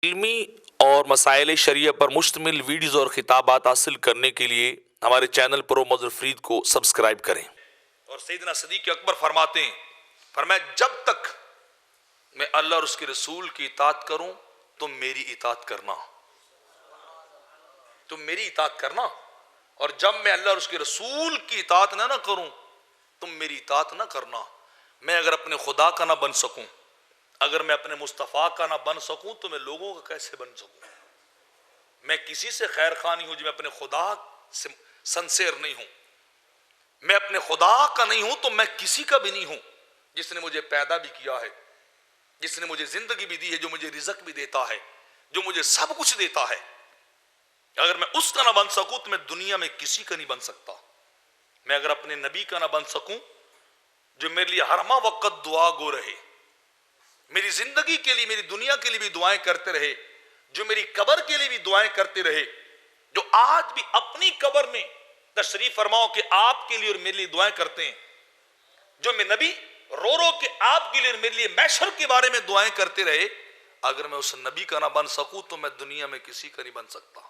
علمی اور مسائل شرعیہ پر مشتمل ویڈیوز اور خطابات حاصل کرنے کے لیے ہمارے چینل پرو مظہر فرید کو سبسکرائب کریں۔ اور سیدنا صدیق اکبر فرماتے ہیں، فرمایا جب تک میں اللہ اور اس کے رسول کی اطاعت کروں تم میری اطاعت کرنا، تم میری اطاعت کرنا، اور جب میں اللہ اور اس کے رسول کی اطاعت نہ کروں تم میری اطاعت نہ کرنا۔ میں اگر اپنے خدا کا نہ بن سکوں، اگر میں اپنے مصطفیٰ کا نہ بن سکوں تو میں لوگوں کا کیسے بن سکوں؟ میں کسی سے خیر خواہ نہیں ہوں جو میں اپنے خدا سے سنسیر نہیں ہوں۔ میں اپنے خدا کا نہیں ہوں تو میں کسی کا بھی نہیں ہوں، جس نے مجھے پیدا بھی کیا ہے، جس نے مجھے زندگی بھی دی ہے، جو مجھے رزق بھی دیتا ہے، جو مجھے سب کچھ دیتا ہے۔ اگر میں اس کا نہ بن سکوں تو میں دنیا میں کسی کا نہیں بن سکتا۔ میں اگر اپنے نبی کا نہ بن سکوں جو میرے لیے ہر وقت دعا گو رہے، میری زندگی کے لیے، میری دنیا کے لیے بھی دعائیں کرتے رہے، جو میری قبر کے لیے بھی دعائیں کرتے رہے، جو آج بھی اپنی قبر میں تشریف فرماؤ کہ آپ کے لیے اور میرے لیے دعائیں کرتے ہیں، جو میں نبی رو رو کے آپ کے لیے اور میرے لیے محشر کے بارے میں دعائیں کرتے رہے، اگر میں اس نبی کا نہ بن سکوں تو میں دنیا میں کسی کا نہیں بن سکتا۔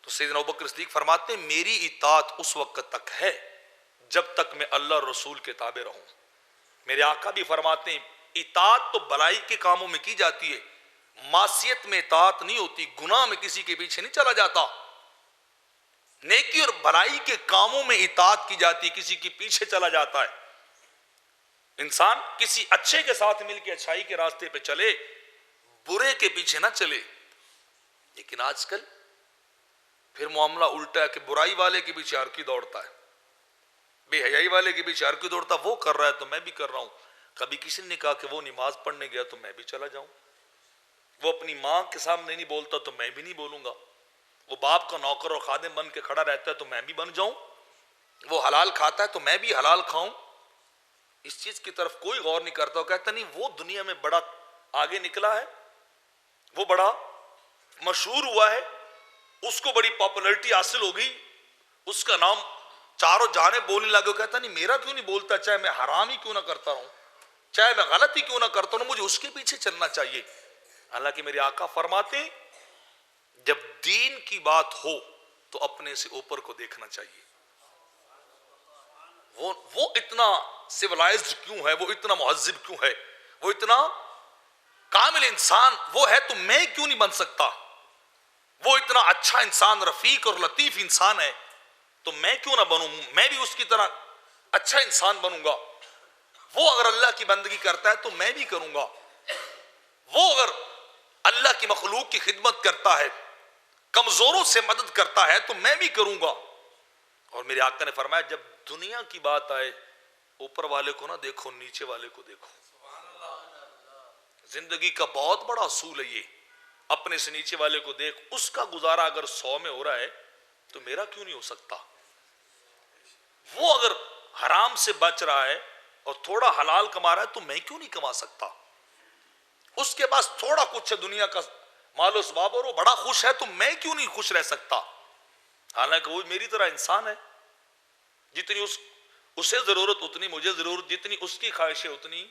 تو سیدنا ابوبکر صدیق فرماتے ہیں میری اطاعت اس وقت تک ہے جب تک میں اللہ اور رسول کے تابع رہوں۔ میرے آقا بھی فرماتے ہیں اطاعت تو بلائی کے کاموں میں کی جاتی ہے، معصیت میں اطاعت نہیں ہوتی، گناہ میں کسی کے پیچھے نہیں چلا جاتا۔ نیکی اور بلائی کے کاموں میں اطاعت کی جاتی ہے، کسی کے پیچھے چلا جاتا ہے۔ انسان کسی اچھے کے ساتھ مل کے اچھائی کے راستے پہ چلے، برے کے پیچھے نہ چلے۔ لیکن آج کل پھر معاملہ الٹا ہے کہ برائی والے کے پیچھے ہر کوئی دوڑتا ہے، بے حیائی والے کے پیچھے ہر کوئی دوڑتا، وہ کر رہا ہے تو میں بھی کر رہا ہوں۔ کبھی کسی نے کہا کہ وہ نماز پڑھنے گیا تو میں بھی چلا جاؤں، وہ اپنی ماں کے سامنے نہیں بولتا تو میں بھی نہیں بولوں گا، وہ باپ کا نوکر اور خادم بن کے کھڑا رہتا ہے تو میں بھی بن جاؤں، وہ حلال کھاتا ہے تو میں بھی حلال کھاؤں۔ اس چیز کی طرف کوئی غور نہیں کرتا، وہ کہتا نہیں وہ دنیا میں بڑا آگے نکلا ہے، وہ بڑا مشہور ہوا ہے، اس کو بڑی پاپولرٹی حاصل ہو گئی، اس کا نام چاروں جانے بولنے لگے۔ وہ کہتا نہیں میرا کیوں نہیں بولتا، چاہے میں حرام ہی کیوں نہ کرتا ہوں، چاہے میں غلط ہی کیوں نہ کرتا ہوں، مجھے اس کے پیچھے چلنا چاہیے۔ حالانکہ میرے آقا فرماتے ہیں جب دین کی بات ہو تو اپنے سے اوپر کو دیکھنا چاہیے۔ وہ اتنا سیولائزڈ کیوں ہے، وہ اتنا مہذب کیوں ہے، وہ اتنا کامل انسان وہ ہے تو میں کیوں نہیں بن سکتا؟ وہ اتنا اچھا انسان، رفیق اور لطیف انسان ہے تو میں کیوں نہ بنوں؟ میں بھی اس کی طرح اچھا انسان بنوں گا۔ وہ اگر اللہ کی بندگی کرتا ہے تو میں بھی کروں گا، وہ اگر اللہ کی مخلوق کی خدمت کرتا ہے، کمزوروں سے مدد کرتا ہے تو میں بھی کروں گا۔ اور میرے آقا نے فرمایا جب دنیا کی بات آئے اوپر والے کو نہ دیکھو، نیچے والے کو دیکھو۔ زندگی کا بہت بڑا اصول ہے یہ، اپنے سے نیچے والے کو دیکھ، اس کا گزارا اگر 100 میں ہو رہا ہے تو میرا کیوں نہیں ہو سکتا؟ وہ اگر حرام سے بچ رہا ہے اور تھوڑا حلال کما رہا ہے تو میں کیوں نہیں کما سکتا؟ اس کے پاس تھوڑا کچھ ہے دنیا کا مال و اسباب اور وہ بڑا خوش ہے تو میں کیوں نہیں خوش رہ سکتا؟ حالانکہ وہ میری طرح انسان ہے، جتنی اسے ضرورت اتنی مجھے ضرورت، جتنی اس کی خواہشیں اتنی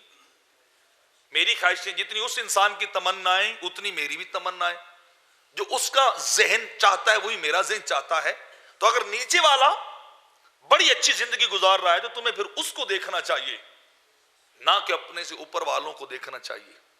میری خواہشیں، جتنی اس انسان کی تمنائیں اتنی میری بھی تمنائیں، جو اس کا ذہن چاہتا ہے وہی میرا ذہن چاہتا ہے۔ تو اگر نیچے والا بڑی اچھی زندگی گزار رہا ہے تو تمہیں پھر اس کو دیکھنا چاہیے، نہ کہ اپنے سے اوپر والوں کو دیکھنا چاہیے۔